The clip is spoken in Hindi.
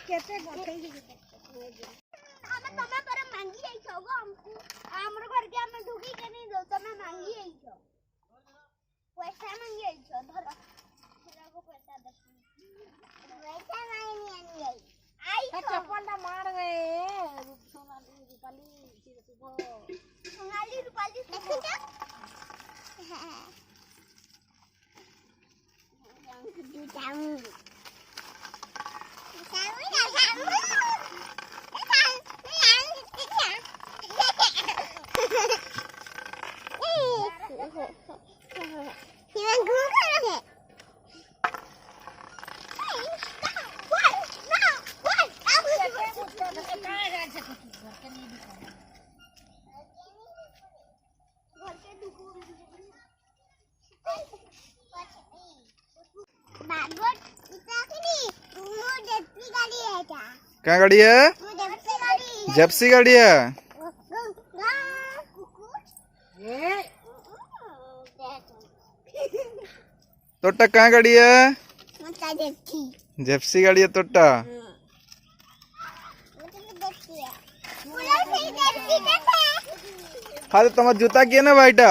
केते गठै हमें तमे पर मांगी आई छो गो हमको हमर घर के हम ढुकी के नहीं दो तमे मांगी आई छो पैसा मांगी आई छो धर तेरा को पैसा दे पैसा मांगी आई छो चप्पल मार गए सोनाली रूपाली देखो क्या गाड़ी है? जेप्सी गाड़ी है। तोटा कहाँ गाड़ी है? जेप्सी गाड़ी है तोटा। हाँ तो तुम्हारा जूता किए ना भाईटा?